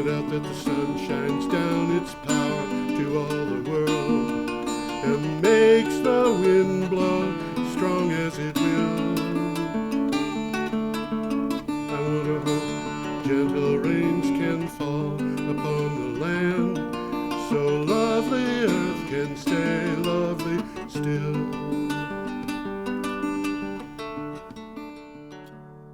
point out that the sun shines down its power to all the world and makes the wind blow strong as it will. I wonder how gentle rains can fall upon the land, so lovely earth can stay lovely still.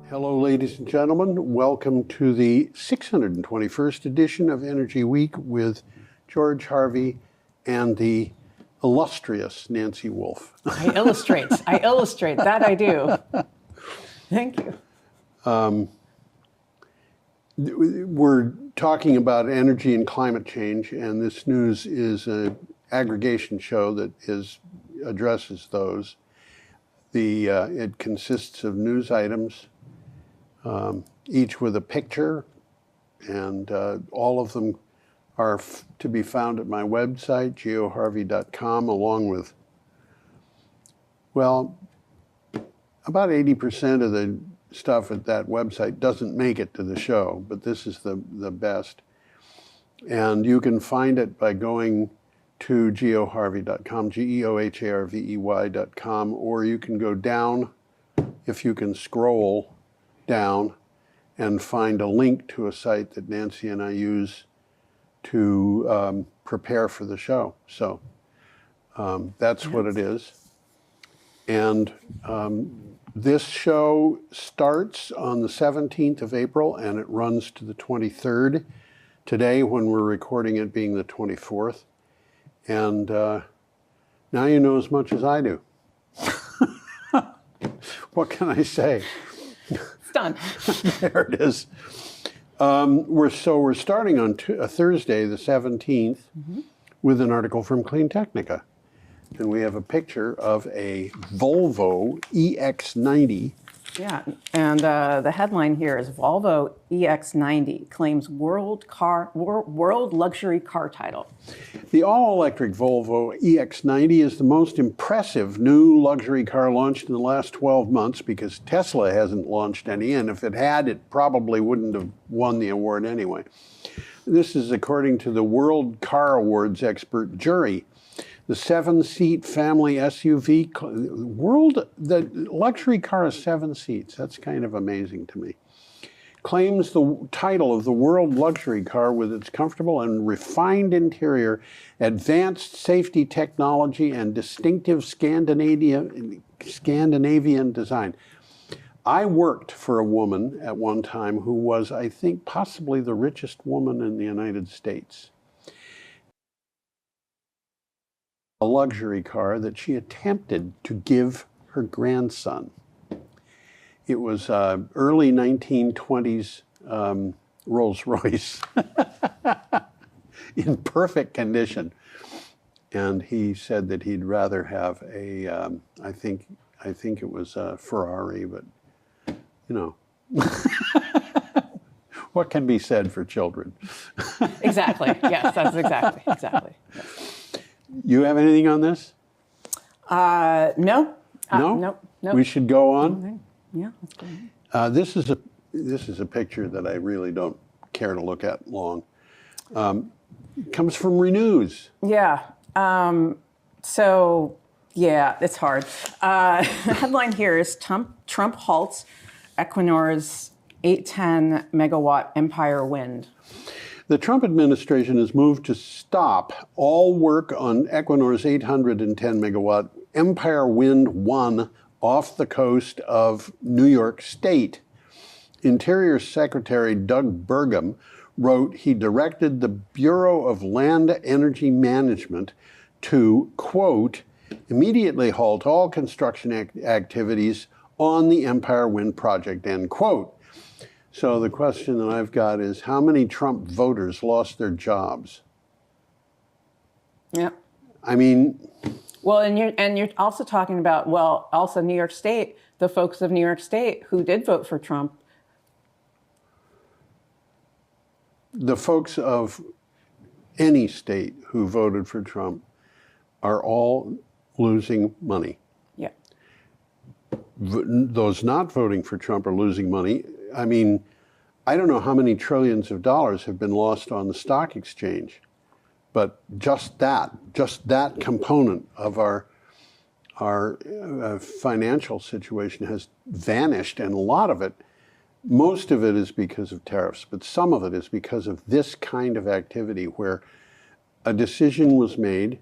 Hello, ladies and gentlemen. Welcome to the 621st edition of Energy Week with George Harvey and the illustrious Nancy Wolf. I illustrate. That I do. Thank you. We're talking about energy and climate change, and this news is an aggregation show that addresses those. It consists of news items, each with a picture, and all of them are to be found at my website, geoharvey.com, along with, well, about 80% of the stuff at that website doesn't make it to the show, but this is the best. And you can find it by going to geoharvey.com, geoharvey.com, or you can go down, if you can scroll down, and find a link to a site that Nancy and I use to prepare for the show. So that's what it is. And this show starts on the 17th of April and it runs to the 23rd. Today, when we're recording it, being the 24th. And now you know as much as I do. What can I say? It's done. There it is. We're starting on Thursday, the 17th, with an article from Clean Technica. And we have a picture of a Volvo EX90. Yeah, and the headline here is Volvo EX90 claims world luxury car title. The all-electric Volvo EX90 is the most impressive new luxury car launched in the last 12 months because Tesla hasn't launched any, and if it had, it probably wouldn't have won the award anyway. This is according to the World Car Awards expert jury. The 7-seat family SUV, the luxury car is 7 seats. That's kind of amazing to me. Claims the title of the world luxury car with its comfortable and refined interior, advanced safety technology, and distinctive Scandinavian design. I worked for a woman at one time who was, I think, possibly the richest woman in the United States. A luxury car that she attempted to give her grandson. It was early 1920s Rolls Royce in perfect condition. And he said that he'd rather have a, I think it was a Ferrari, but you know. What can be said for children? Exactly, yes, that's exactly. Yes. You have anything on this? No. No? No. We should go on? Yeah, let's go on. This is a picture that I really don't care to look at long. It comes from Renews. Yeah. So, yeah, it's hard. The headline here is Trump halts Equinor's 810 megawatt Empire Wind. The Trump administration has moved to stop all work on Equinor's 810 megawatt Empire Wind 1 off the coast of New York State. Interior Secretary Doug Burgum wrote he directed the Bureau of Land Energy Management to, quote, immediately halt all construction activities on the Empire Wind project, end quote. So the question that I've got is, how many Trump voters lost their jobs? Yeah. I mean... Well, and you're also talking about, well, also New York State, the folks of New York State who did vote for Trump. The folks of any state who voted for Trump are all losing money. Yeah. Those not voting for Trump are losing money. I mean, I don't know how many trillions of dollars have been lost on the stock exchange, but just that component of our financial situation has vanished, and a lot of it, most of it is because of tariffs, but some of it is because of this kind of activity where a decision was made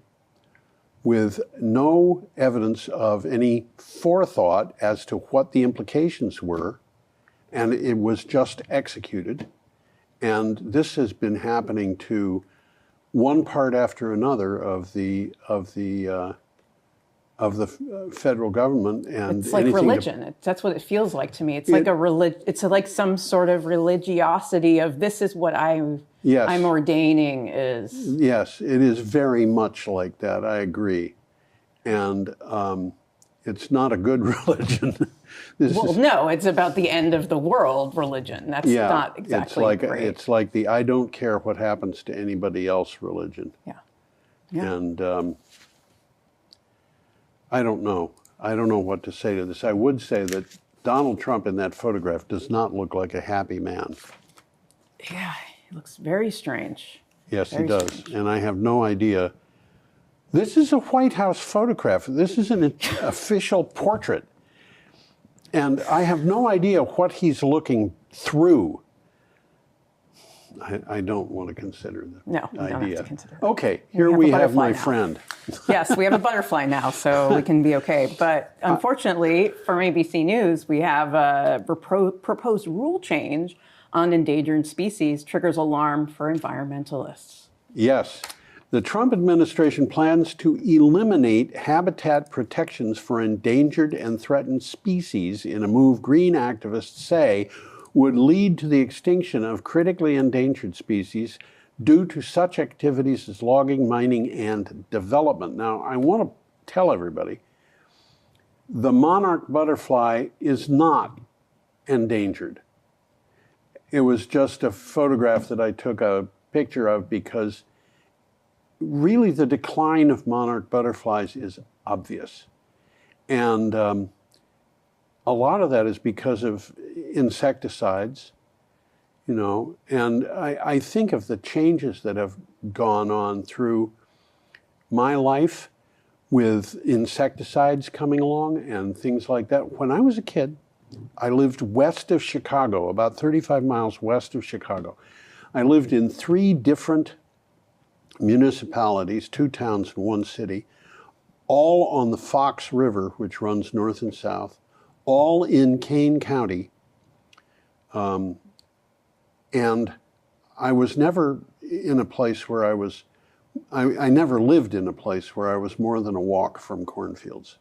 with no evidence of any forethought as to what the implications were, and it was just executed. And this has been happening to one part after another of the federal government, and it's like religion. That's what it feels like to me. It's like it's like some sort of religiosity of this is what I'm ordaining is. Yes, it is very much like that. I agree, and it's not a good religion. No, it's about the end of the world religion. That's not exactly great. It's like the I don't care what happens to anybody else religion. Yeah. And I don't know. I don't know what to say to this. I would say that Donald Trump in that photograph does not look like a happy man. Yeah, he looks very strange. Yes, he does. And I have no idea. This is a White House photograph. This is an official portrait. And I have no idea what he's looking through. I don't want to consider the idea. No, you don't have to consider. Okay, here we have my friend. Yes, we have a butterfly now, so we can be okay. But unfortunately, from ABC News, we have a proposed rule change on endangered species triggers alarm for environmentalists. Yes. The Trump administration plans to eliminate habitat protections for endangered and threatened species in a move green activists say would lead to the extinction of critically endangered species due to such activities as logging, mining, and development. Now, I want to tell everybody, the monarch butterfly is not endangered. It was just a photograph that I took a picture of because really the decline of monarch butterflies is obvious. And a lot of that is because of insecticides, and I think of the changes that have gone on through my life with insecticides coming along and things like that. When I was a kid, I lived west of Chicago, about 35 miles west of Chicago. I lived in 3 different municipalities, 2 towns and 1 city, all on the Fox River, which runs north and south, all in Kane County. And I was never in a place where I never lived in a place where I was more than a walk from cornfields.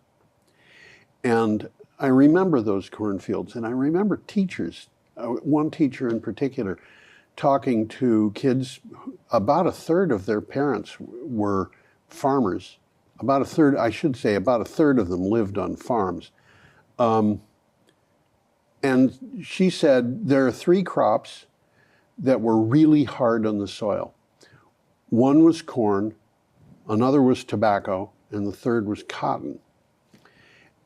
And I remember those cornfields, and I remember teachers, one teacher in particular, talking to kids. About a third of their parents were farmers. About a third of them lived on farms. And she said there are 3 crops that were really hard on the soil. One was corn, another was tobacco, and the third was cotton.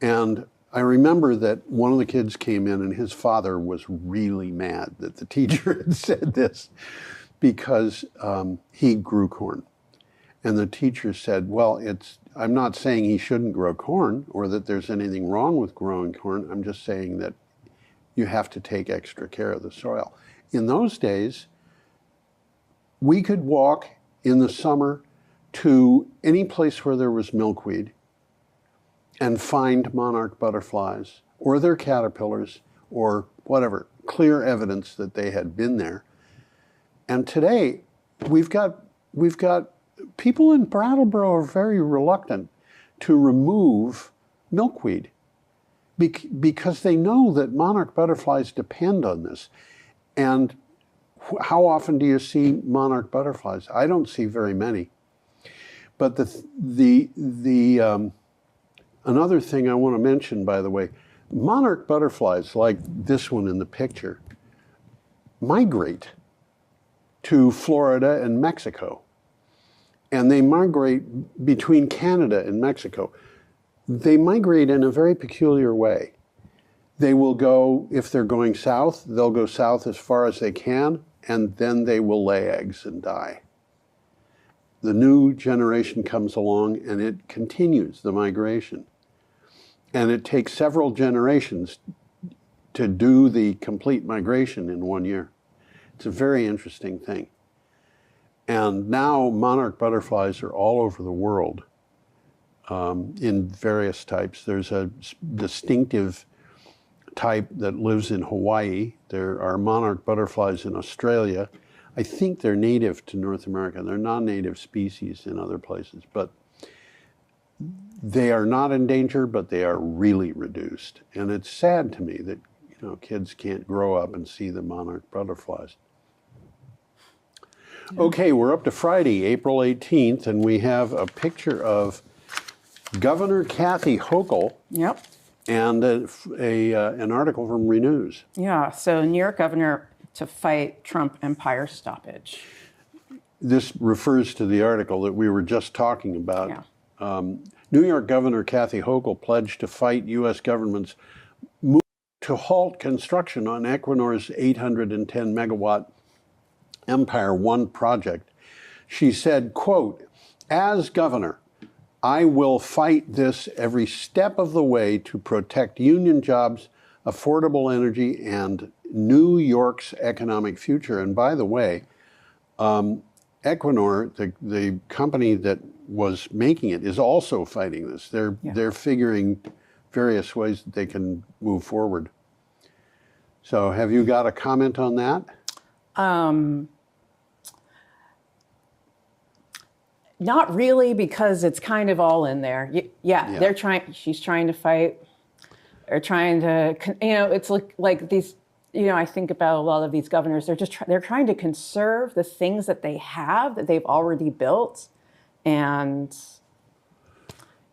And I remember that one of the kids came in and his father was really mad that the teacher had said this because he grew corn. And the teacher said, well, I'm not saying he shouldn't grow corn or that there's anything wrong with growing corn. I'm just saying that you have to take extra care of the soil. In those days, we could walk in the summer to any place where there was milkweed and find monarch butterflies or their caterpillars or whatever, clear evidence that they had been there. And today, we've got people in Brattleboro are very reluctant to remove milkweed because they know that monarch butterflies depend on this. And how often do you see monarch butterflies? I don't see very many. But another thing I want to mention, by the way, monarch butterflies, like this one in the picture, migrate to Florida and Mexico. And they migrate between Canada and Mexico. They migrate in a very peculiar way. They will go, if they're going south, they'll go south as far as they can, and then they will lay eggs and die. The new generation comes along and it continues the migration. And it takes several generations to do the complete migration in 1 year. It's a very interesting thing. And now monarch butterflies are all over the world in various types. There's a distinctive type that lives in Hawaii. There are monarch butterflies in Australia. I think they're native to North America. They're non-native species in other places, but they are not in danger, but they are really reduced. And it's sad to me that kids can't grow up and see the monarch butterflies. Okay, we're up to Friday, April 18th, and we have a picture of Governor Kathy Hochul. Yep. And an article from Renews. Yeah, so New York governor to fight Trump empire stoppage. This refers to the article that we were just talking about. Yeah. New York Governor Kathy Hochul pledged to fight U.S. government's move to halt construction on Equinor's 810 megawatt Empire One project. She said, quote, "As governor, I will fight this every step of the way to protect union jobs, affordable energy, and New York's economic future." And by the way, Equinor, the company that was making it, is also fighting this. They're figuring various ways that they can move forward. So have you got a comment on that? Not really, because it's kind of all in there. Yeah. They're trying. She's trying to fight. They're trying to. It's like these. I think about a lot of these governors. They're trying to conserve the things that they have that they've already built, and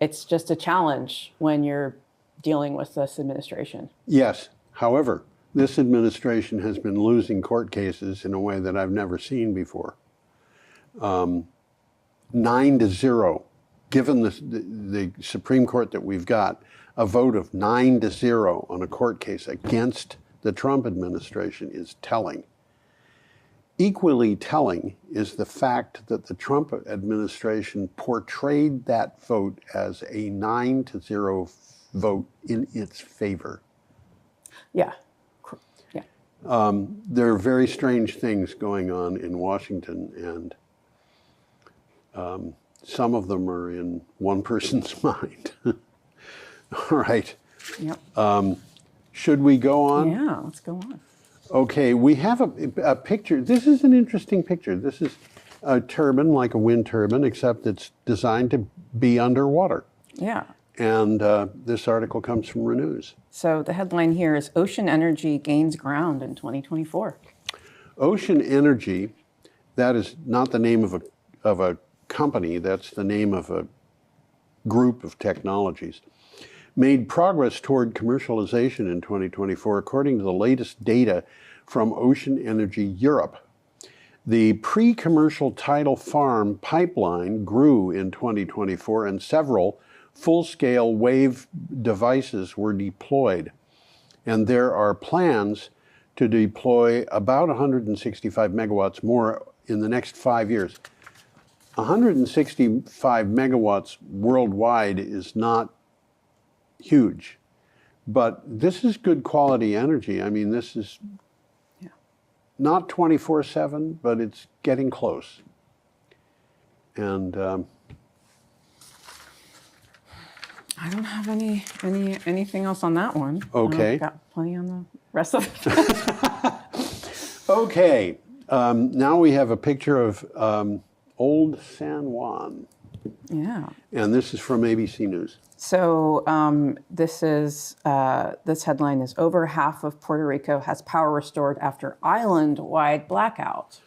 it's just a challenge when you're dealing with this administration. Yes. However, this administration has been losing court cases in a way that I've never seen before. 9-0, given the Supreme Court that we've got, a vote of 9-0 on a court case against the Trump administration is telling. Equally telling is the fact that the Trump administration portrayed that vote as a 9-0 vote in its favor. Yeah. There are very strange things going on in Washington, and some of them are in one person's mind. All right. Yep. Should we go on? Yeah, let's go on. Okay, we have a picture. This is an interesting picture. This is a turbine, like a wind turbine, except it's designed to be underwater. Yeah. And this article comes from Renews. So the headline here is Ocean Energy Gains Ground in 2024. Ocean Energy, that is not the name of a company, that's the name of a group of technologies, made progress toward commercialization in 2024, according to the latest data from Ocean Energy Europe. The pre-commercial tidal farm pipeline grew in 2024, and several full-scale wave devices were deployed. And there are plans to deploy about 165 megawatts more in the next 5 years. 165 megawatts worldwide is not huge, but this is good quality energy. I mean, this is not 24/7, but it's getting close. And I don't have anything else on that one. Okay. I've got plenty on the rest of it. Okay, now we have a picture of Old San Juan. Yeah. And this is from ABC News. So this headline is over half of Puerto Rico has power restored after island-wide blackout.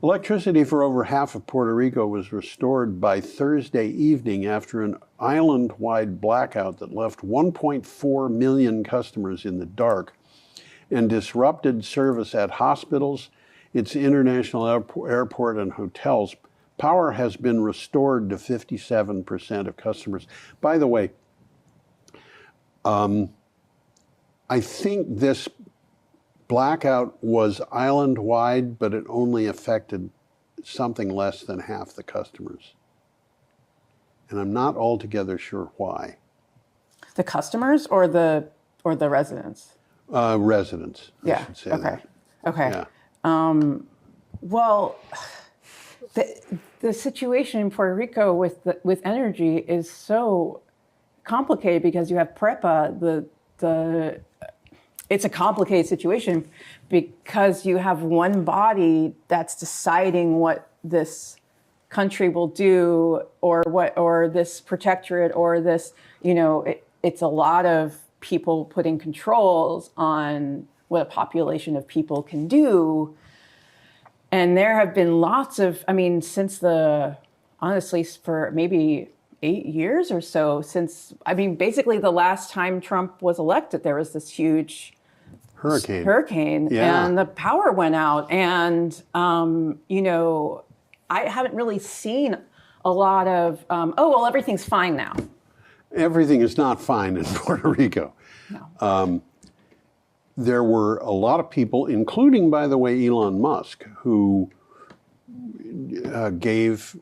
Electricity for over half of Puerto Rico was restored by Thursday evening after an island-wide blackout that left 1.4 million customers in the dark and disrupted service at hospitals, its international airport, and hotels. Power has been restored to 57% of customers. By the way, I think this blackout was island-wide, but it only affected something less than half the customers. And I'm not altogether sure why. The customers or the residents? Residents, I should say Okay. that. Okay. Yeah. Well, the situation in Puerto Rico with energy is so complicated because you have PREPA. It's a complicated situation because you have one body that's deciding what this country will do, or this protectorate, or this, it's a lot of people putting controls on what a population of people can do. And there have been lots of, since honestly, for maybe 8 years or so, basically the last time Trump was elected, there was this huge hurricane, Yeah. and the power went out. And, I haven't really seen a lot of, everything's fine now. Everything is not fine in Puerto Rico. No. There were a lot of people, including, by the way, Elon Musk, who gave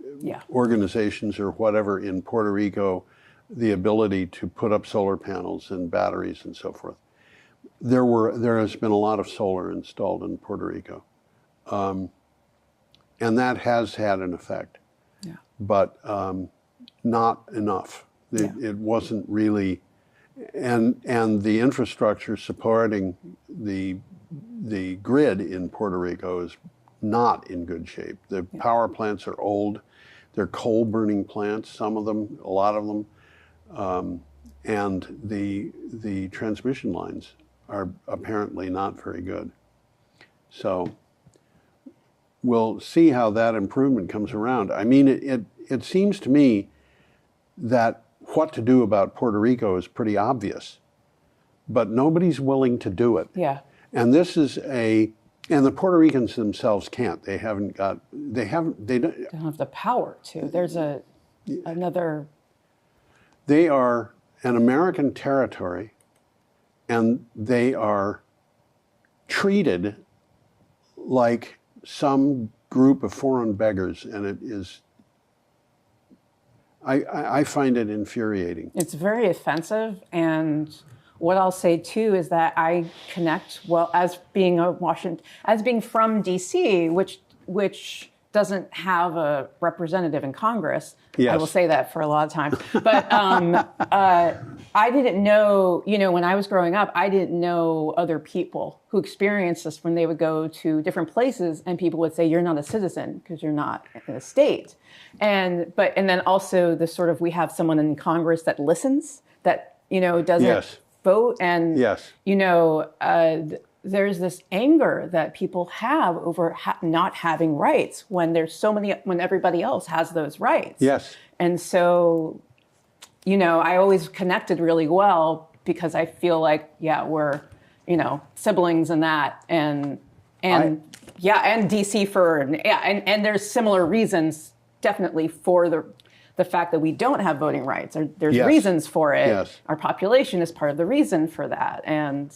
organizations or whatever in Puerto Rico the ability to put up solar panels and batteries and so forth. There has been a lot of solar installed in Puerto Rico. And that has had an effect, but not enough. It wasn't really, and the infrastructure supporting the grid in Puerto Rico is not in good shape. The power plants are old. They're coal-burning plants, some of them, a lot of them, and the transmission lines are apparently not very good. So we'll see how that improvement comes around. It seems to me that what to do about Puerto Rico is pretty obvious, but nobody's willing to do it. Yeah. And and the Puerto Ricans themselves can't. They don't have the power to. There's another. They are an American territory, and they are treated like some group of foreign beggars, and it is, I find it infuriating. It's very offensive, and what I'll say too is that I connect well as being from DC, which doesn't have a representative in Congress. Yes. I will say that for a lot of time. But I didn't know, when I was growing up, I didn't know other people who experienced this when they would go to different places and people would say, you're not a citizen because you're not in a state. And then also the sort of, we have someone in Congress that listens, that, doesn't vote. And, there's this anger that people have over not having rights when when everybody else has those rights. Yes. And so, I always connected really well because I feel like, we're, siblings in that, and DC and there's similar reasons definitely for the fact that we don't have voting rights. There's reasons for it. Yes. Our population is part of the reason for that. And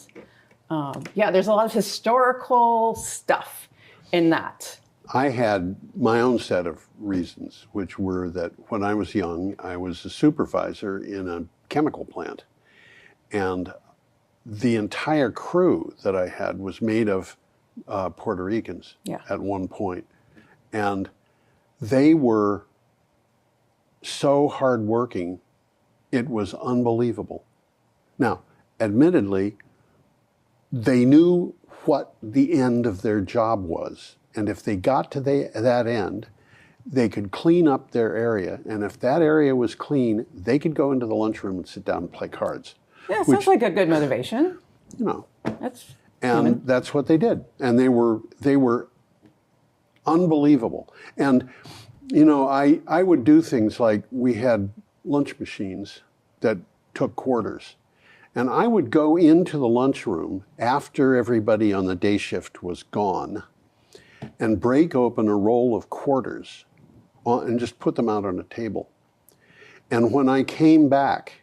there's a lot of historical stuff in that. I had my own set of reasons, which were that when I was young, I was a supervisor in a chemical plant. And the entire crew that I had was made of Puerto Ricans at one point. And they were so hardworking, it was unbelievable. Now, admittedly, they knew what the end of their job was. And if they got to that end, they could clean up their area. And if that area was clean, they could go into the lunchroom and sit down and play cards. Yeah, sounds like a good motivation. That's what they did. And they were unbelievable. And, I would do things like, we had lunch machines that took quarters. And I would go into the lunchroom after everybody on the day shift was gone and break open a roll of quarters and just put them out on a table. And when I came back,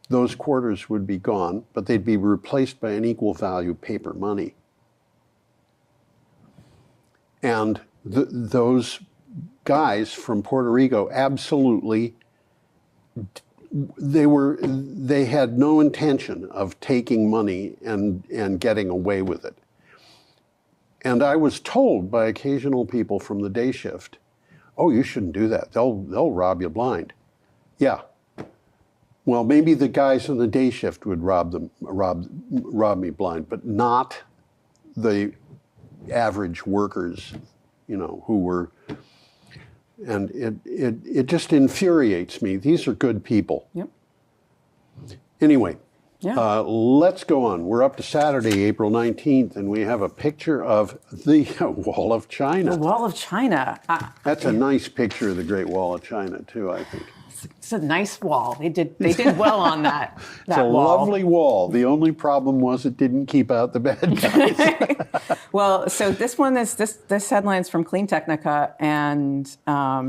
those quarters would be gone, but they'd be replaced by an equal value paper money. And those guys from Puerto Rico absolutely, they had no intention of taking money and getting away with it. And I was told by occasional people from the day shift, oh, you shouldn't do that. They'll rob you blind. Yeah. Well, maybe the guys on the day shift would rob me blind, but not the average workers, who were, and it just infuriates me. These are good people. Yep. Anyway, yeah. Let's go on. We're up to Saturday, April 19th, and we have a picture of the Wall of China. The Wall of China. That's a nice picture of the Great Wall of China, too, I think. It's a nice wall. They did well on that. It's a wall. lovely wall. The only problem was it didn't keep out the bad guys. Well, so this one is this headline's from Clean Technica, and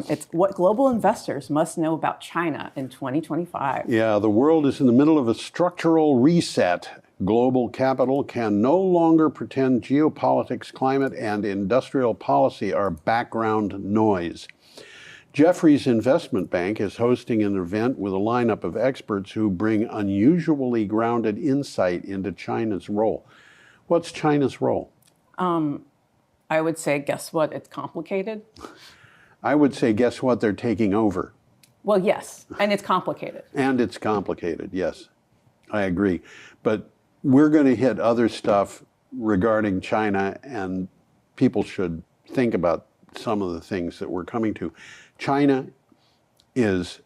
it's what global investors must know about China in 2025. Yeah, the world is in the middle of a structural reset. Global capital can no longer pretend geopolitics, climate, and industrial policy are background noise. Jefferies Investment Bank is hosting an event with a lineup of experts who bring unusually grounded insight into China's role. What's China's role? I would say, guess what? It's complicated. I would say, guess what? They're taking over. Well, yes, and it's complicated. And it's complicated, yes. I agree. But we're going to hit other stuff regarding China, and people should think about some of the things that we're coming to. China is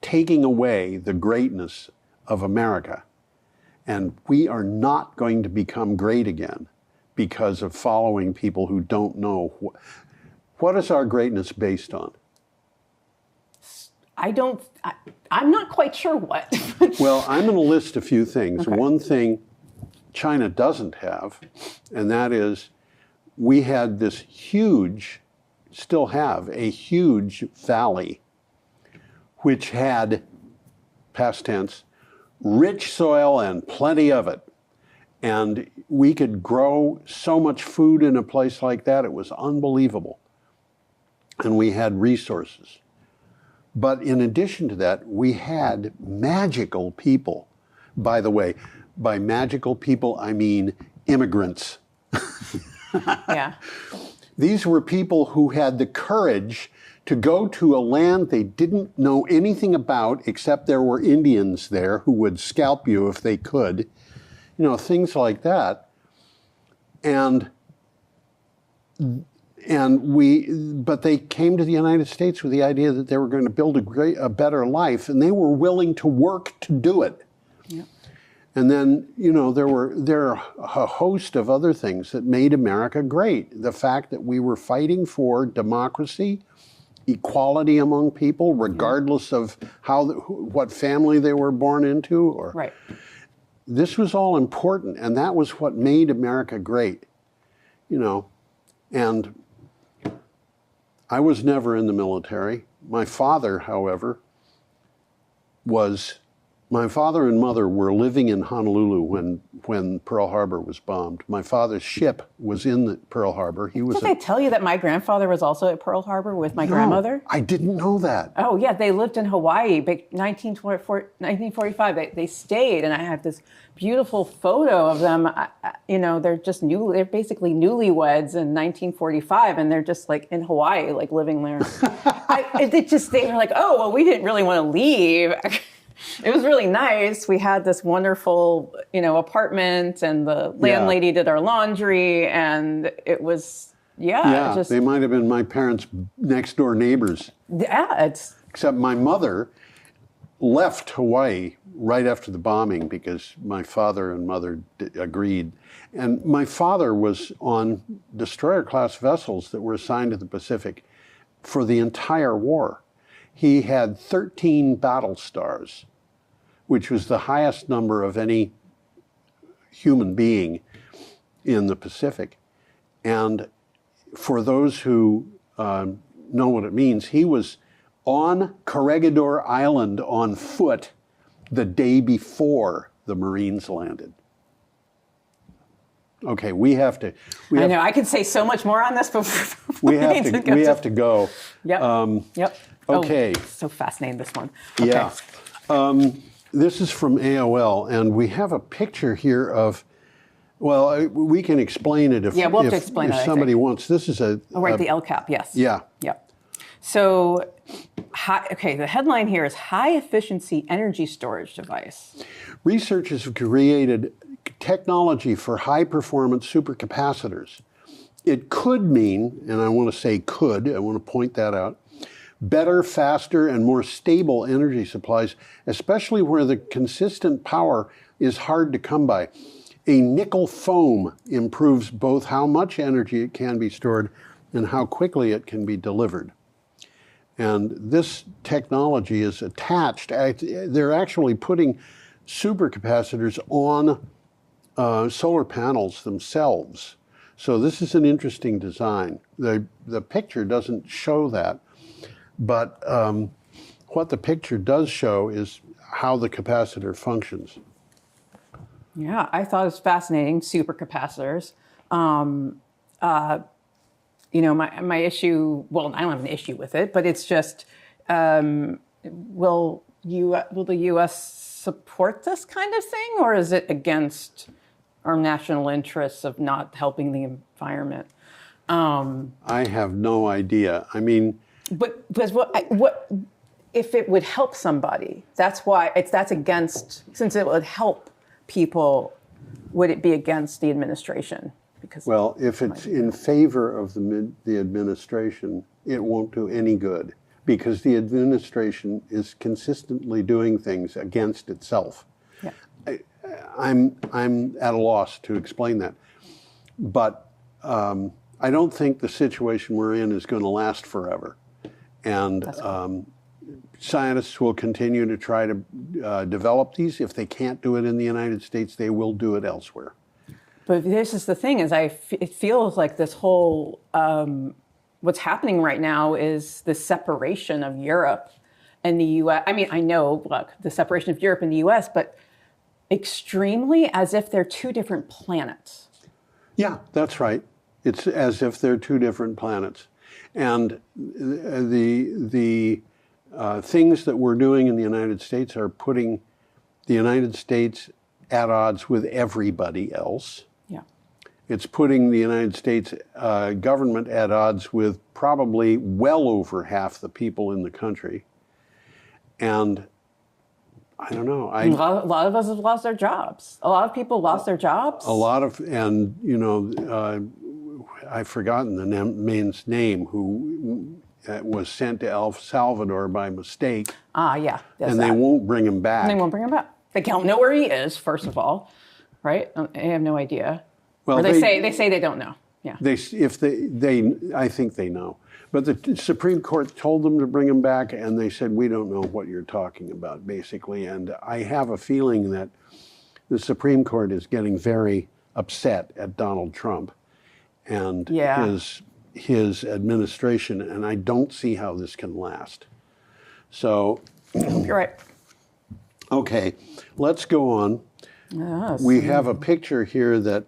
taking away the greatness of America, and we are not going to become great again because of following people who don't know. What is our greatness based on? I'm not quite sure what. Well, I'm going to list a few things. Okay. One thing China doesn't have, and that is we had this huge, still have a huge valley, which had, past tense, rich soil and plenty of it. And we could grow so much food in a place like that, it was unbelievable. And we had resources. But in addition to that, we had magical people. By the way, by magical people, I mean immigrants. Yeah. These were people who had the courage to go to a land they didn't know anything about, except there were Indians there who would scalp you if they could, things like that. But they came to the United States with the idea that they were going to build a better life, and they were willing to work to do it. Yep. And then, there are a host of other things that made America great. The fact that we were fighting for democracy, equality among people, regardless of what family they were born into. Right. This was all important, and that was what made America great. And I was never in the military. My father, however, my father and mother were living in Honolulu when Pearl Harbor was bombed. My father's ship was in Pearl Harbor. Did I tell you that my grandfather was also at Pearl Harbor with my grandmother? I didn't know that. Oh, yeah. They lived in Hawaii, 1945. They stayed, and I have this beautiful photo of them. They're just they're basically newlyweds in 1945, and they're just like in Hawaii, like living there. They were like, oh, well, we didn't really want to leave. It was really nice. We had this wonderful, apartment, and the landlady did our laundry, and it was, they might have been my parents' next door neighbors. Yeah, except my mother left Hawaii right after the bombing because my father and mother agreed. And my father was on destroyer-class vessels that were assigned to the Pacific for the entire war. He had 13 battle stars, which was the highest number of any human being in the Pacific. And for those who know what it means, he was on Corregidor Island on foot the day before the Marines landed. Okay, we have to. I know I could say so much more on this, but we have to go. Yep. Yep. Okay. Oh, so fascinating, this one. Okay. Yeah. This is from AOL, and we have a picture here of. Well, we can explain it if, we'll have to explain if it, somebody wants. This is a. Oh, right, the LCAP. Yes. Yeah. Yep. So, the headline here is high efficiency energy storage device. Researchers have created technology for high performance supercapacitors. It could mean, and I want to say could, I want to point that out, better, faster, and more stable energy supplies, especially where the consistent power is hard to come by. A nickel foam improves both how much energy it can be stored and how quickly it can be delivered. And this technology is attached. They're actually putting supercapacitors on solar panels themselves. So this is an interesting design. The picture doesn't show that, but what the picture does show is how the capacitor functions. Yeah, I thought it was fascinating, supercapacitors. My issue, well, I don't have an issue with it, but it's just, will the U.S. support this kind of thing, or is it against our national interests of not helping the environment? I have no idea. I mean, but what if it would help somebody? That's why that's against. Since it would help people, would it be against the administration? Because well, if it's in favor of the administration, it won't do any good because the administration is consistently doing things against itself. Yeah. I'm at a loss to explain that, but I don't think the situation we're in is going to last forever, and scientists will continue to try to develop these. If they can't do it in the United States, they will do it elsewhere. But this is the thing: it feels like this whole what's happening right now is the separation of Europe and the U.S. I mean, I know, look, the separation of Europe and the U.S., but extremely as if they're two different planets. Yeah, that's right. It's as if they're two different planets, and the things that we're doing in the United States are putting the United States at odds with everybody else. Yeah. It's putting the United States government at odds with probably well over half the people in the country. And I don't know. A lot of us have lost their jobs. A lot of people lost their jobs. And I've forgotten the man's name who was sent to El Salvador by mistake. Yeah. And they won't bring him back. They won't bring him back. They don't know where he is, first of all, right? They have no idea. Well, or they say they don't know. Yeah. I think they know. But the Supreme Court told them to bring him back, and they said, we don't know what you're talking about, basically. And I have a feeling that the Supreme Court is getting very upset at Donald Trump and his administration, and I don't see how this can last. So you're right. Okay, let's go on. We have a picture here that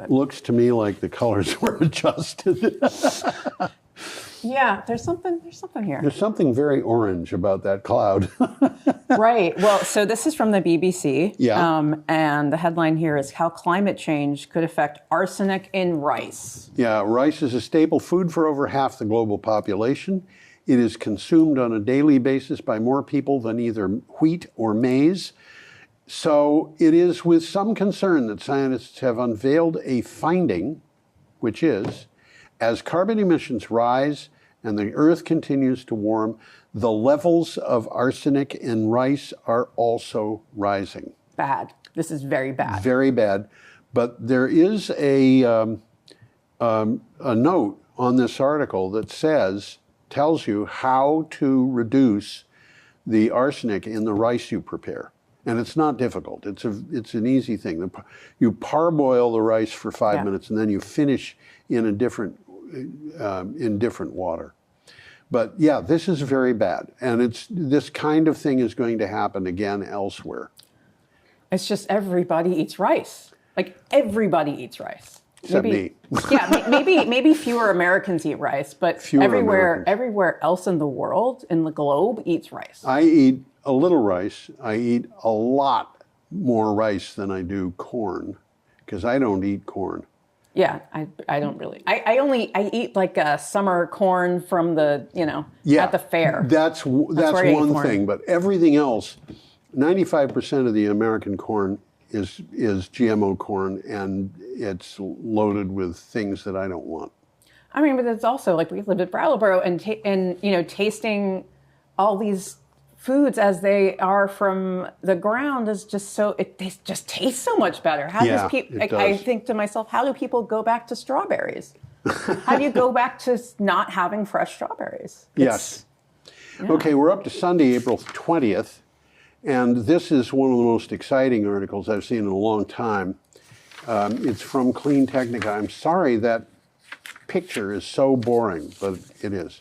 looks to me like the colors were adjusted. Yeah, there's something here. There's something very orange about that cloud. Right. Well, so this is from the BBC. Yeah. And the headline here is how climate change could affect arsenic in rice. Yeah, rice is a staple food for over half the global population. It is consumed on a daily basis by more people than either wheat or maize. So it is with some concern that scientists have unveiled a finding, which is, as carbon emissions rise and the Earth continues to warm, the levels of arsenic in rice are also rising. Bad. This is very bad. Very bad. But there is a note on this article that tells you how to reduce the arsenic in the rice you prepare. And it's not difficult. It's an easy thing. You parboil the rice for 5 minutes, and then you finish in different water. But yeah, this is very bad. And this kind of thing is going to happen again elsewhere. It's just everybody eats rice. Like everybody eats rice. Except me. Yeah, maybe fewer Americans eat rice, but everywhere else in the world, in the globe, eats rice. I eat a little rice. I eat a lot more rice than I do corn, because I don't eat corn. Yeah, I don't really. I eat like summer corn from the, at the fair. That's one thing, but everything else, 95% of the American corn is GMO corn, and it's loaded with things that I don't want. I mean, but it's also like we lived at Brattleboro and tasting all these foods as they are from the ground is just so it just tastes so much better. I think to myself, how do people go back to strawberries? How do you go back to not having fresh strawberries? Yes. Yeah. Okay, we're up to Sunday, April 20th. And this is one of the most exciting articles I've seen in a long time. It's from Clean Technica. I'm sorry that picture is so boring, but it is.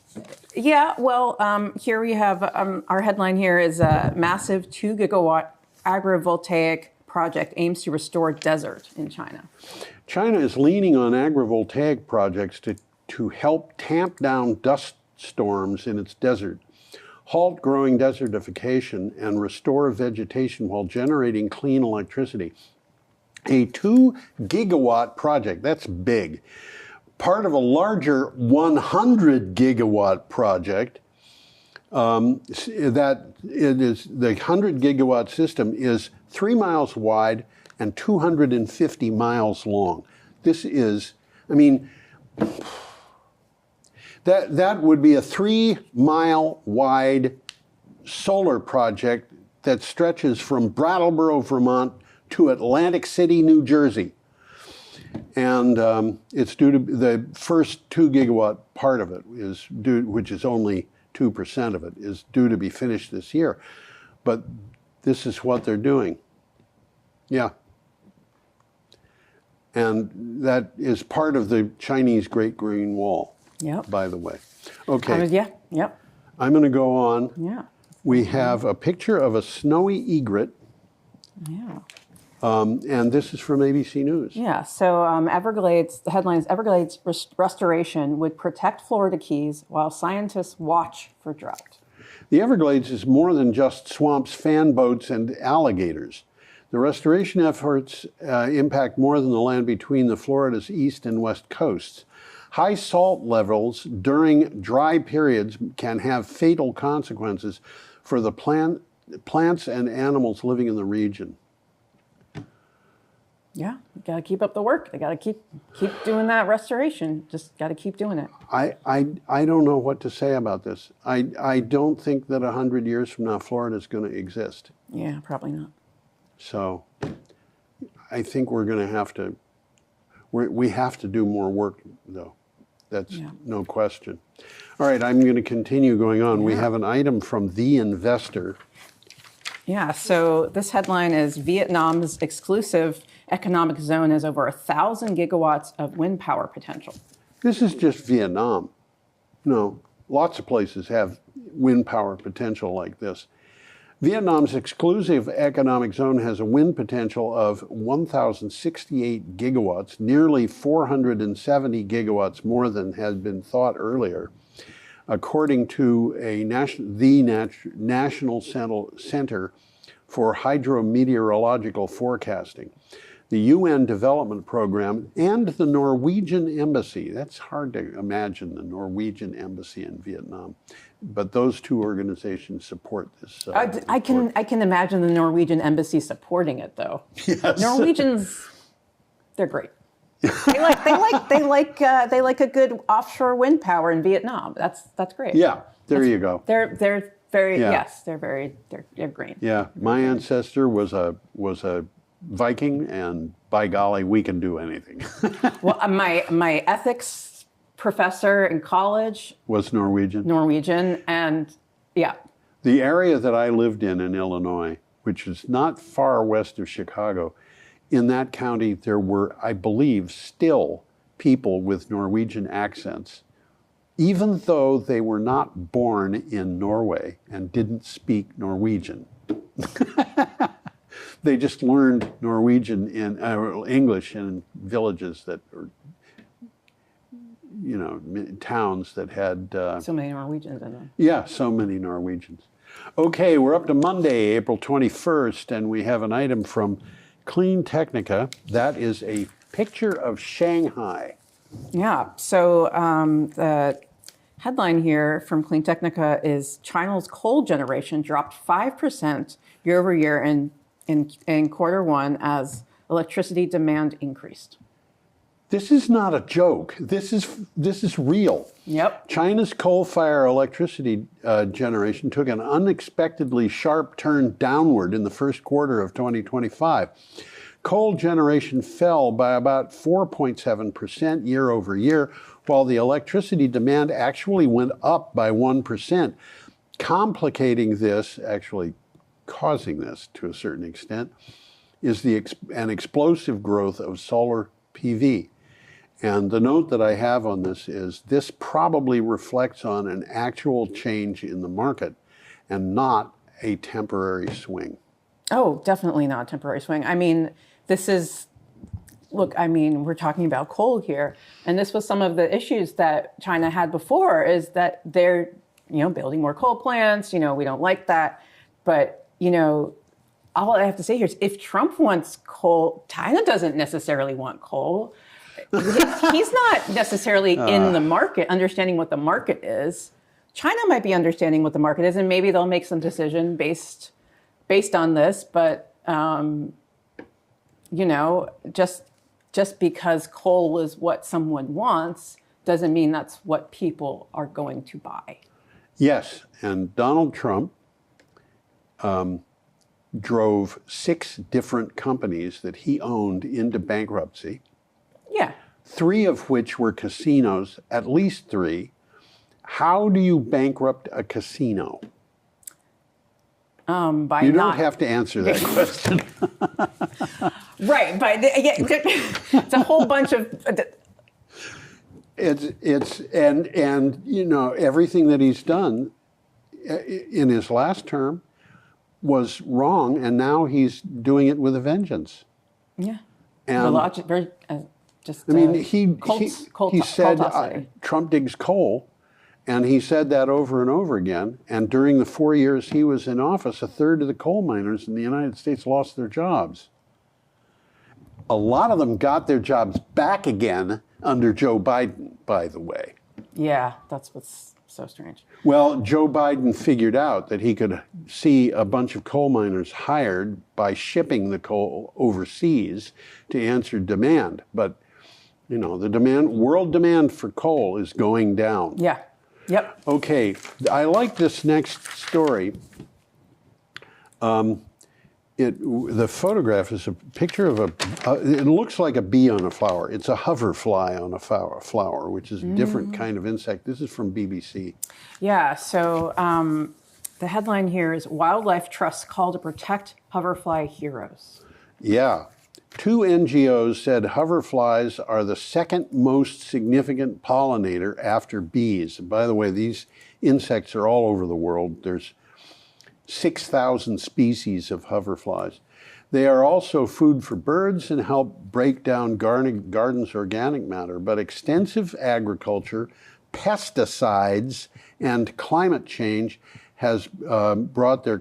Yeah, well, here we have our headline here is a massive 2 gigawatt agrivoltaic project aims to restore desert in China. China is leaning on agrivoltaic projects to help tamp down dust storms in its desert, halt growing desertification, and restore vegetation while generating clean electricity. A 2 gigawatt project, that's big. Part of a larger 100 gigawatt project, that it is the 100 gigawatt system is 3 miles wide and 250 miles long. This is, I mean, that would be a 3 mile wide solar project that stretches from Brattleboro, Vermont to Atlantic City, New Jersey. And it's due to the first 2 gigawatt part of it is due, which is only 2% of it, is due to be finished this year. But this is what they're doing. Yeah. And that is part of the Chinese Great Green Wall, by the way. Okay. Yep. I'm going to go on. Yeah. We have a picture of a snowy egret. Yeah. And this is from ABC News. Yeah, so Everglades, the headline is Everglades restoration would protect Florida Keys while scientists watch for drought. The Everglades is more than just swamps, fan boats, and alligators. The restoration efforts impact more than the land between the Florida's east and west coasts. High salt levels during dry periods can have fatal consequences for the plants and animals living in the region. Yeah, you got to keep up the work. They got to keep doing that restoration. Just got to keep doing it. I don't know what to say about this. I don't think that 100 years from now Florida is going to exist. Yeah, probably not. So I think we're going to have to, we have to do more work though. That's no question. All right, I'm going to continue going on. We have an item from The Investor. Yeah, so this headline is Vietnam's exclusive economic zone has over 1,000 gigawatts of wind power potential. This is just Vietnam. No, lots of places have wind power potential like this. Vietnam's exclusive economic zone has a wind potential of 1,068 gigawatts, nearly 470 gigawatts more than had been thought earlier, according to the National Center for Hydrometeorological Forecasting. The UN Development Program and the Norwegian Embassy. That's hard to imagine, the Norwegian Embassy in Vietnam. But those two organizations support this. I can imagine the Norwegian Embassy supporting it, though. Yes. Norwegians, they're great. They like a good offshore wind power in Vietnam. That's great. Yeah, you go. They're very they're great. Yeah, my ancestor was a Viking, and by golly, we can do anything. Well, my ethics professor in college was Norwegian, and yeah. The area that I lived in Illinois, which is not far west of Chicago, in that county there were, I believe, still people with Norwegian accents even though they were not born in Norway and didn't speak Norwegian. They just learned Norwegian in English in villages that are, towns that had So many Norwegians in them. yeah, so many Norwegians. Okay, we're up to Monday, April 21st, and we have an item from Clean Technica. That is a picture of Shanghai. Yeah. So the headline here from Clean Technica is China's coal generation dropped 5% year over year in quarter one as electricity demand increased. This is not a joke. This is real. Yep. China's coal-fired electricity generation took an unexpectedly sharp turn downward in the first quarter of 2025. Coal generation fell by about 4.7% year over year, while the electricity demand actually went up by 1%. Complicating this, actually causing this to a certain extent, is an explosive growth of solar PV. And the note that I have on this is this probably reflects on an actual change in the market and not a temporary swing. Oh, definitely not a temporary swing. I mean, we're talking about coal here. And this was some of the issues that China had before is that they're, building more coal plants. We don't like that. But, all I have to say here is if Trump wants coal, China doesn't necessarily want coal. He's not necessarily in the market, understanding what the market is. China might be understanding what the market is, and maybe they'll make some decision based on this. But just because coal is what someone wants doesn't mean that's what people are going to buy. Yes, and Donald Trump drove 6 different companies that he owned into bankruptcy. Yeah. 3 of which were casinos, at least 3. How do you bankrupt a casino? You don't have to answer that question. Right, but it's a whole bunch of. It's everything that he's done in his last term was wrong, and now he's doing it with a vengeance. Yeah. And the logic, very, he said Trump digs coal, and he said that over and over again. And during the 4 years he was in office, a third of the coal miners in the United States lost their jobs. A lot of them got their jobs back again under Joe Biden, by the way. Yeah, that's what's so strange. Well, Joe Biden figured out that he could see a bunch of coal miners hired by shipping the coal overseas to answer demand. But, the world demand for coal is going down. Yeah. Yep. Okay, I like this next story. The photograph is a picture of it looks like a bee on a flower. It's a hoverfly on a flower, which is a different kind of insect. This is from BBC. Yeah, so the headline here is Wildlife Trusts Call to Protect Hoverfly Heroes. Yeah. 2 NGOs said hoverflies are the second most significant pollinator after bees. And by the way, these insects are all over the world. There's 6,000 species of hoverflies. They are also food for birds and help break down gardens' organic matter. But extensive agriculture, pesticides, and climate change has brought their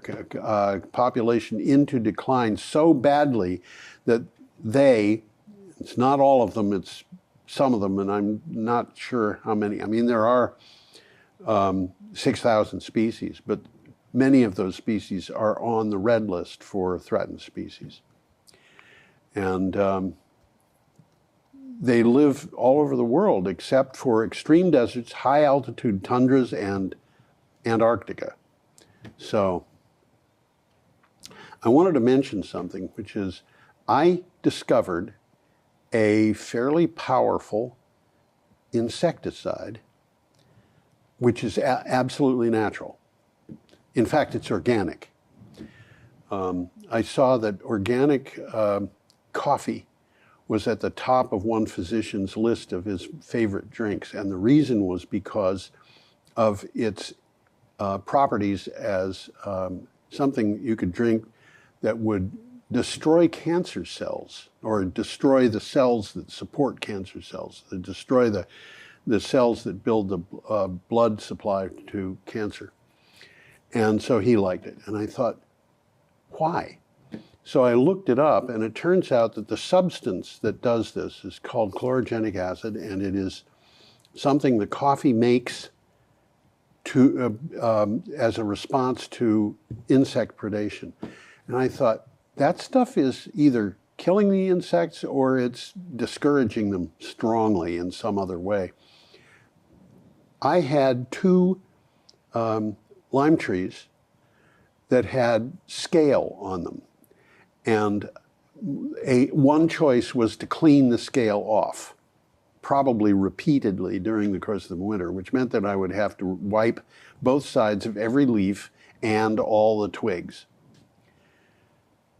population into decline so badly that it's not all of them, it's some of them, and I'm not sure how many. I mean, there are 6,000 species, but many of those species are on the red list for threatened species. And they live all over the world except for extreme deserts, high altitude tundras, and Antarctica. So I wanted to mention something, which is I discovered a fairly powerful insecticide, which is absolutely natural. In fact, it's organic. I saw that organic coffee was at the top of one physician's list of his favorite drinks. And the reason was because of its properties as something you could drink that would destroy cancer cells, or destroy the cells that support cancer cells, that destroy the cells that build the blood supply to cancer. And so he liked it. And I thought, why? So I looked it up, and it turns out that the substance that does this is called chlorogenic acid, and it is something the coffee makes to as a response to insect predation. And I thought, that stuff is either killing the insects or it's discouraging them strongly in some other way. I had 2 lime trees that had scale on them. And one choice was to clean the scale off, probably repeatedly during the course of the winter, which meant that I would have to wipe both sides of every leaf and all the twigs.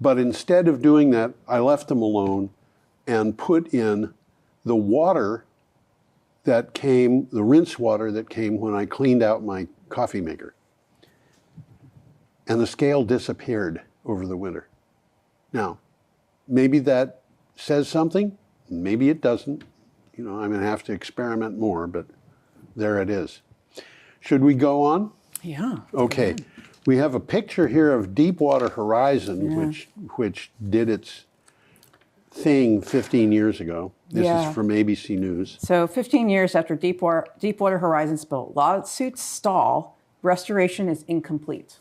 But instead of doing that, I left them alone and put in the water that came, the rinse water that came when I cleaned out my coffee maker. And the scale disappeared over the winter. Now, maybe that says something, maybe it doesn't. You know, I'm going to have to experiment more, but there it is. Should we go on? Yeah. Okay. Good. We have a picture here of Deepwater Horizon, which did its thing 15 years ago. This is from ABC News. So 15 years after Deepwater Horizon spill, lawsuits stall, restoration is incomplete.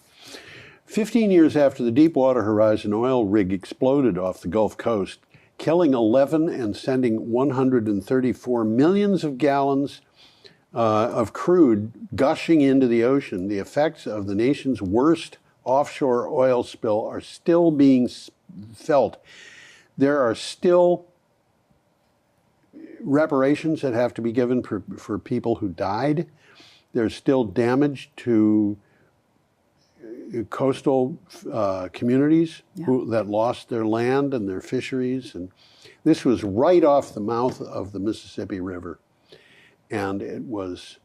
15 years after the Deepwater Horizon oil rig exploded off the Gulf Coast, killing 11 and sending 134 millions of gallons of crude gushing into the ocean, the effects of the nation's worst offshore oil spill are still being felt. There are still reparations that have to be given for people who died. There's still damage to coastal communities that lost their land and their fisheries. And this was right off the mouth of the Mississippi River. And it was,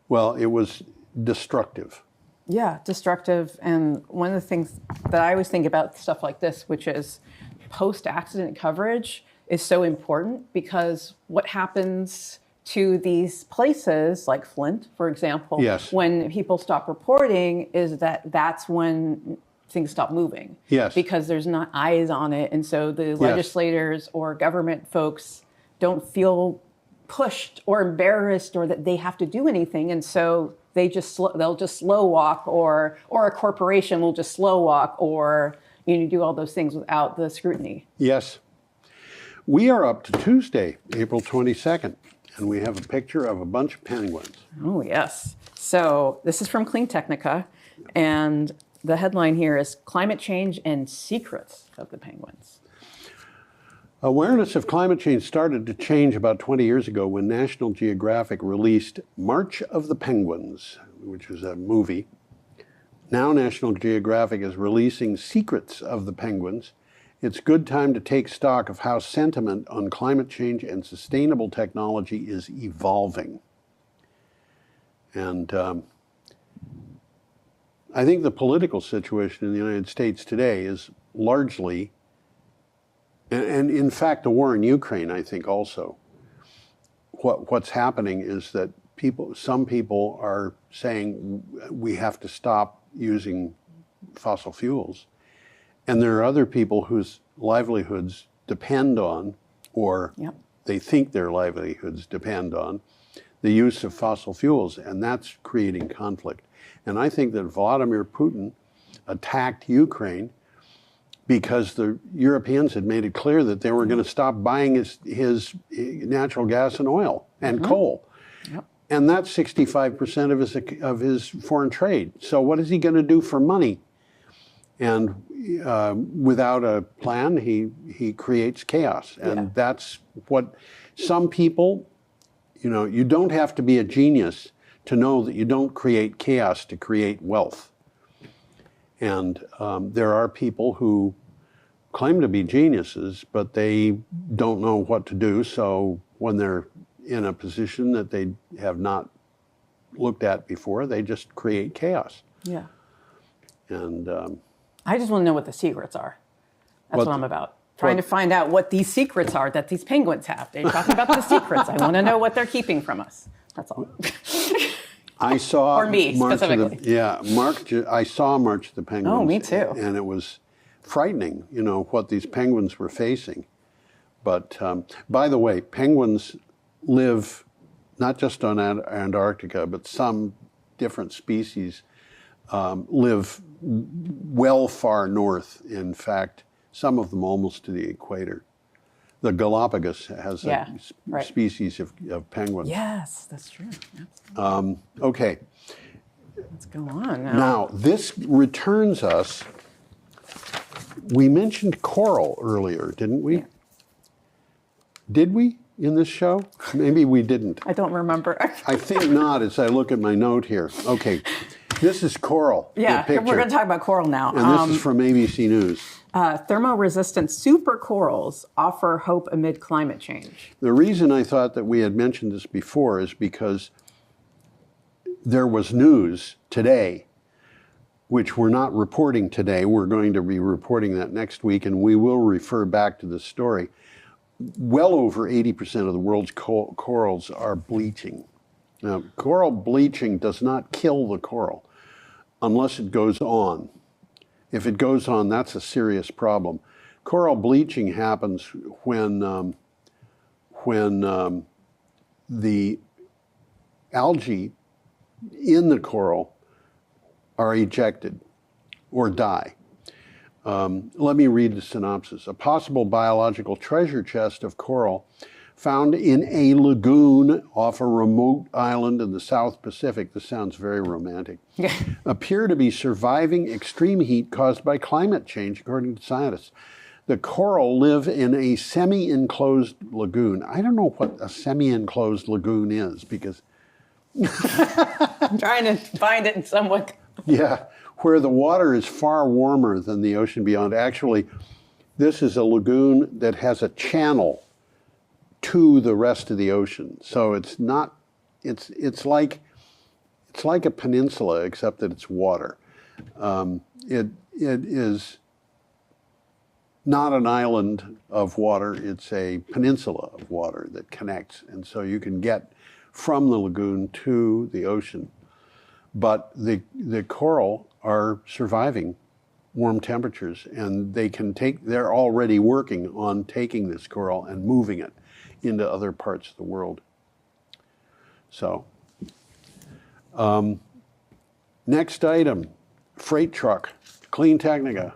well, it was destructive. Yeah, destructive. And one of the things that I always think about stuff like this, which is post-accident coverage, is so important, because what happens to these places like Flint, for example, when people stop reporting, is that's when things stop moving. Yes. Because there's not eyes on it. And so the legislators or government folks don't feel pushed or embarrassed or that they have to do anything. And so they'll just slow walk, or a corporation will just slow walk, or do all those things without the scrutiny. Yes. We are up to Tuesday, April 22nd. And we have a picture of a bunch of penguins. Oh, yes. So this is from Clean Technica, and the headline here is Climate Change and Secrets of the Penguins. Awareness of climate change started to change about 20 years ago when National Geographic released March of the Penguins, which was a movie. Now National Geographic is releasing Secrets of the Penguins. It's a good time to take stock of how sentiment on climate change and sustainable technology is evolving. And I think the political situation in the United States today is largely, and in fact the war in Ukraine, I think also, what's happening is that some people are saying we have to stop using fossil fuels. And there are other people whose livelihoods depend on, or they think their livelihoods depend on, the use of fossil fuels, and that's creating conflict. And I think that Vladimir Putin attacked Ukraine because the Europeans had made it clear that they were going to stop buying his natural gas and oil and coal. Yep. And that's 65% of his foreign trade. So what is he going to do for money? And without a plan, he creates chaos. And that's what some people, you don't have to be a genius to know that you don't create chaos to create wealth. And there are people who claim to be geniuses, but they don't know what to do. So when they're in a position that they have not looked at before, they just create chaos. Yeah. And I just want to know what the secrets are. That's what I'm about. Trying what- to find out what these secrets are that these penguins have. They're talking about the secrets. I want to know what they're keeping from us. That's all. I saw Or me, specifically. I saw March of the Penguins. Oh, me too. And it was frightening, what these penguins were facing. But by the way, penguins live not just on Antarctica, but some different species live well far north. In fact, some of them almost to the equator. The Galapagos has a species of penguins. Yes, that's true. Okay. Let's go on now. Now, this returns us. We mentioned coral earlier, didn't we? Yeah. Did we in this show? Maybe we didn't. I don't remember. I think not as I look at my note here. Okay. This is coral. Yeah, the we're picture. going to talk about coral now. And this is from ABC News. Thermo-resistant supercorals offer hope amid climate change. The reason I thought that we had mentioned this before is because there was news today, which we're not reporting today. We're going to be reporting that next week, and we will refer back to the story. Well over 80% of the world's corals are bleaching. Now, coral bleaching does not kill the coral unless it goes on. If it goes on, that's a serious problem. Coral bleaching happens when the algae in the coral are ejected or die. Let me read the synopsis. A possible biological treasure chest of coral found in a lagoon off a remote island in the South Pacific, this sounds very romantic, appear to be surviving extreme heat caused by climate change, according to scientists. The coral live in a semi-enclosed lagoon. I don't know what a semi-enclosed lagoon is, because I'm trying to find it in some way. yeah, where the water is far warmer than the ocean beyond. Actually, this is a lagoon that has a channel to the rest of the ocean. So it's not, it's like a peninsula, except that it's water. It is not an island of water, it's a peninsula of water that connects. And so you can get from the lagoon to the ocean. But the coral are surviving warm temperatures, and they're already working on taking this coral and moving it into other parts of the world. So, next item, freight truck, Clean Technica.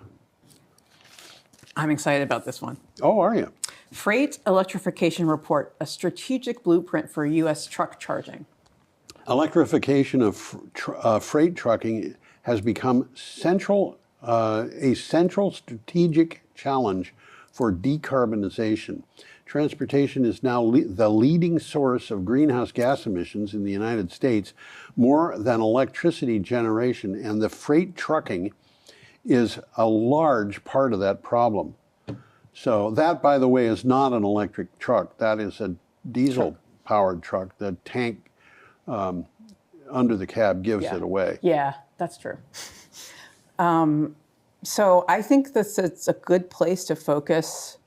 I'm excited about this one. Oh, are you? Freight electrification report, a strategic blueprint for U.S. truck charging. Electrification of freight trucking has become a central strategic challenge for decarbonization. Transportation is now the leading source of greenhouse gas emissions in the United States, more than electricity generation, and the freight trucking is a large part of that problem. So that, by the way, is not an electric truck. That is a diesel-powered truck. The tank under the cab gives it away. Yeah, that's true. So I think it's a good place to focus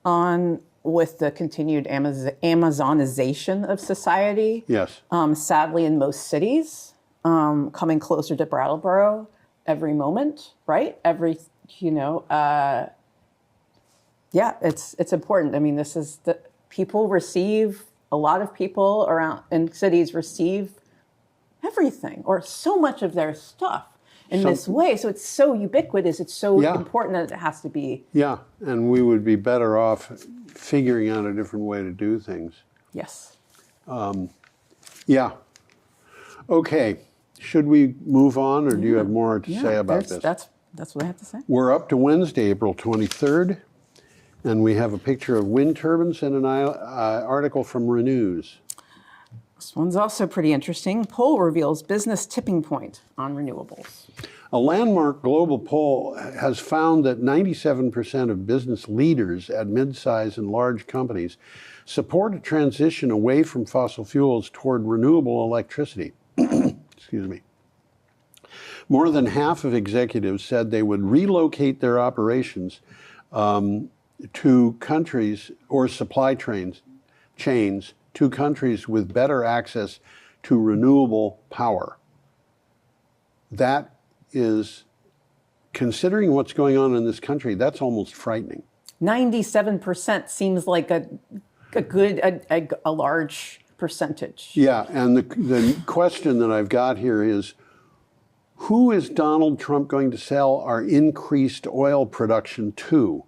on with the continued Amazonization of society. Yes. Sadly, in most cities, coming closer to Brattleboro every moment, right? It's important. I mean, this is a lot of people around in cities receive everything or so much of their stuff in this way. So it's so ubiquitous. It's so important that it has to be. Yeah, and we would be better off figuring out a different way to do things. Yes. Yeah. Okay. Should we move on, or do you have more to say about this? That's what I have to say. We're up to Wednesday, April 23rd, and we have a picture of wind turbines and an article from Renews. This one's also pretty interesting. Poll reveals business tipping point on renewables. A landmark global poll has found that 97% of business leaders at mid-size and large companies support a transition away from fossil fuels toward renewable electricity. Excuse me. More than half of executives said they would relocate their operations to countries or supply chains to countries with better access to renewable power. That is, considering what's going on in this country, that's almost frightening. 97% seems like a large percentage. Yeah, and the question that I've got here is, who is Donald Trump going to sell our increased oil production to?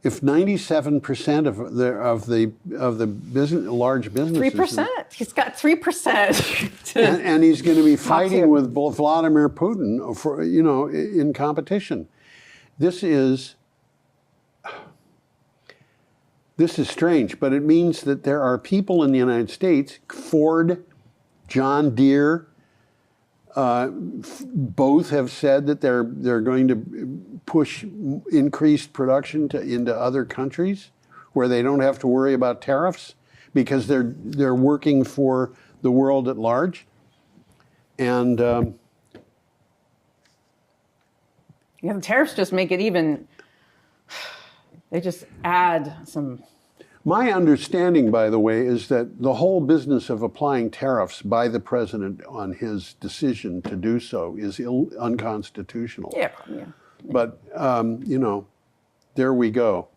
If 97% of the business, large businesses, 3%. He's got 3%. and he's going to be fighting with Vladimir Putin for, in competition. This is strange, but it means that there are people in the United States, Ford, John Deere, both have said that they're going to push increased production into other countries where they don't have to worry about tariffs because they're working for the world at large. And the tariffs just make it even. They just add some. My understanding, by the way, is that the whole business of applying tariffs by the president on his decision to do so is unconstitutional. Yeah. But, there we go.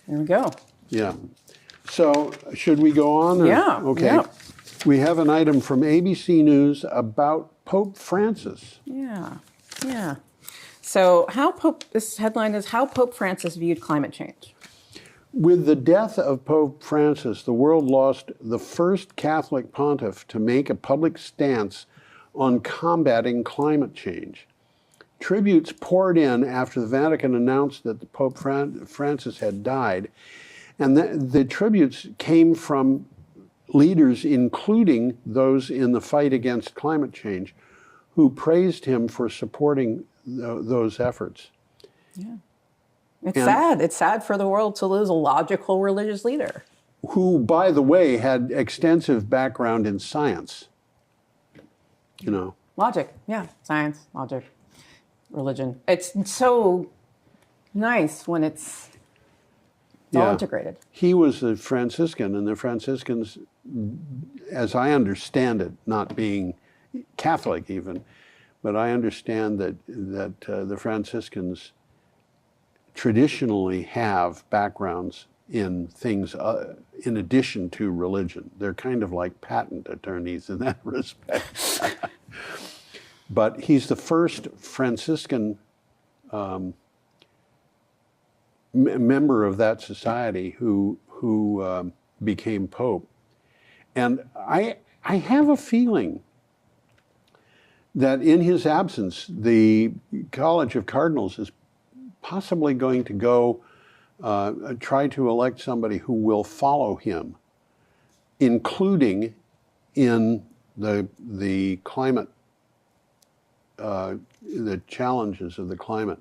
There we go. Yeah. So, should we go on? Yeah. Okay. Yeah. We have an item from ABC News about Pope Francis. Yeah. So, this headline is How Pope Francis Viewed Climate Change. With the death of Pope Francis, the world lost the first Catholic pontiff to make a public stance on combating climate change. Tributes poured in after the Vatican announced that the Pope Francis had died, and the tributes came from leaders, including those in the fight against climate change, who praised him for supporting those efforts. Yeah. Sad. It's sad for the world to lose a logical religious leader. Who, by the way, had extensive background in science. Logic. Yeah. Science, logic, religion. It's so nice when it's all integrated. He was a Franciscan, and the Franciscans, as I understand it, not being Catholic even, but I understand that the Franciscans traditionally have backgrounds in things in addition to religion. They're kind of like patent attorneys in that respect. But he's the first Franciscan member of that society who became Pope. And I have a feeling that in his absence, the College of Cardinals is possibly going to go try to elect somebody who will follow him, including in the climate, the challenges of the climate.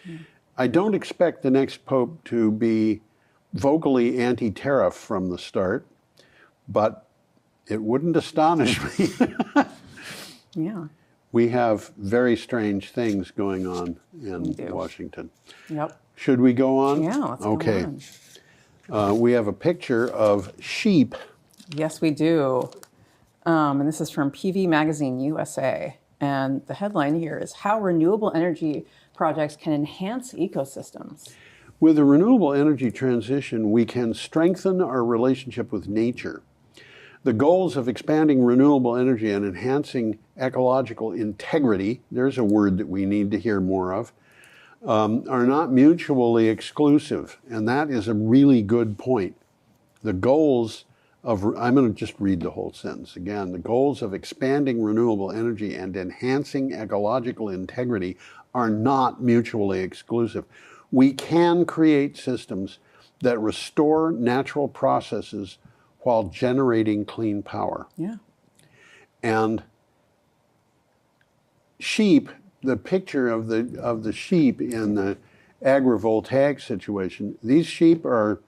Mm. I don't expect the next Pope to be vocally anti-tariff from the start, but it wouldn't astonish me. Yeah. We have very strange things going on in Washington. Yep. Should we go on? Yeah, let's go on. We have a picture of sheep. Yes, we do. And this is from PV Magazine USA. And the headline here is How Renewable Energy Projects Can Enhance Ecosystems. With a renewable energy transition, we can strengthen our relationship with nature. The goals of expanding renewable energy and enhancing ecological integrity, there's a word that we need to hear more of, are not mutually exclusive. And that is a really good point. The goals of, I'm going to just read the whole sentence again. The goals of expanding renewable energy and enhancing ecological integrity are not mutually exclusive. We can create systems that restore natural processes while generating clean power. Yeah. And sheep, the picture of the sheep in the agrivoltaic situation, these sheep are,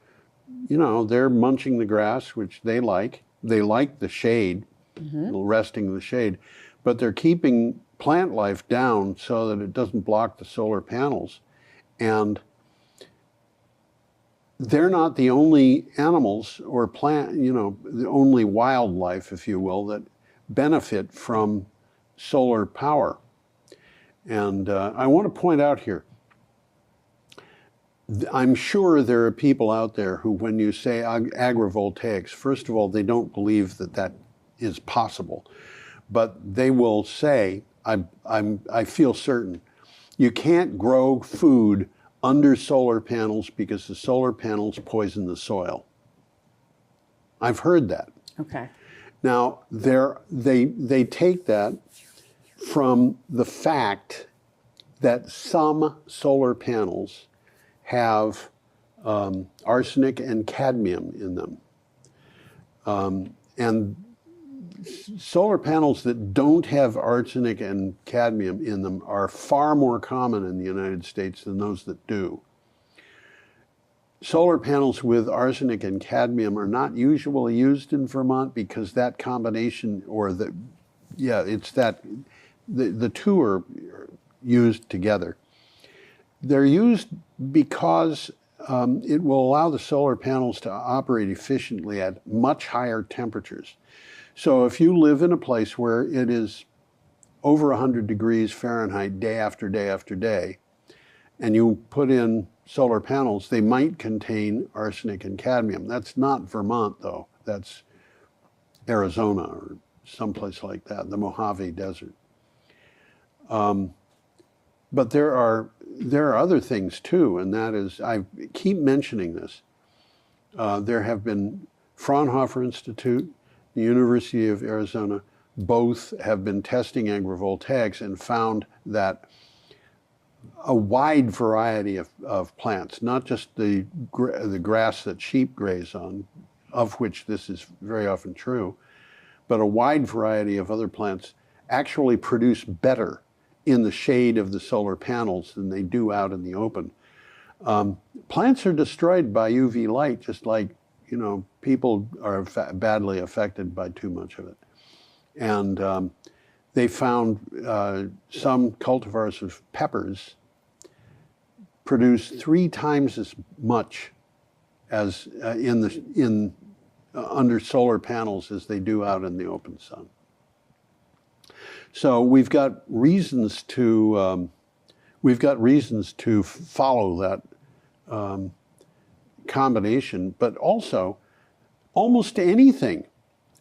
they're munching the grass, which they like. They like the shade, resting in the shade, but they're keeping plant life down so that it doesn't block the solar panels. And they're not the only animals or the only wildlife, if you will, that benefit from solar power. And I want to point out here, I'm sure there are people out there who, when you say agrivoltaics, first of all, they don't believe that that is possible. But they will say, I feel certain, you can't grow food under solar panels because the solar panels poison the soil. I've heard that. Okay. Now, they take that from the fact that some solar panels have arsenic and cadmium in them. And solar panels that don't have arsenic and cadmium in them are far more common in the United States than those that do. Solar panels with arsenic and cadmium are not usually used in Vermont because that combination, the two are used together. They're used because it will allow the solar panels to operate efficiently at much higher temperatures. So if you live in a place where it is over 100 degrees Fahrenheit day after day after day, and you put in solar panels, they might contain arsenic and cadmium. That's not Vermont, though. That's Arizona or someplace like that, the Mojave Desert. But there are other things too, and that is, I keep mentioning this. There have been Fraunhofer Institute, the University of Arizona, both have been testing agrivoltaics and found that a wide variety of plants, not just the grass that sheep graze on, of which this is very often true, but a wide variety of other plants actually produce better in the shade of the solar panels than they do out in the open. Plants are destroyed by UV light, just like people are badly affected by too much of it. And they found some cultivars of peppers produce 3 times as much as under solar panels as they do out in the open sun. So we've got reasons to follow that combination, but also almost anything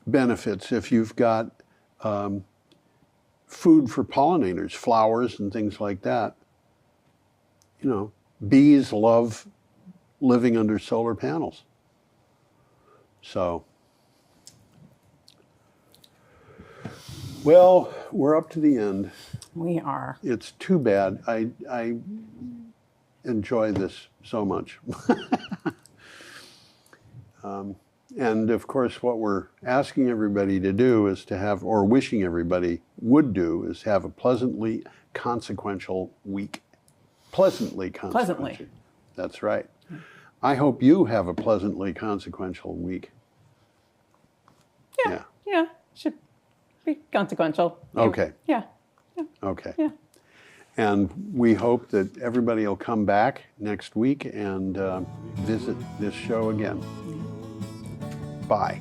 benefits if you've got food for pollinators, flowers and things like that. Bees love living under solar panels. So, well, we're up to the end. We are. It's too bad. I enjoy this so much. And of course, what we're asking everybody to do is to have, or wishing everybody would do, is have a pleasantly consequential week. Pleasantly consequential. Pleasantly. That's right. I hope you have a pleasantly consequential week. Yeah. Should be consequential. Okay. Yeah. Okay. Yeah. And we hope that everybody will come back next week and visit this show again. Bye.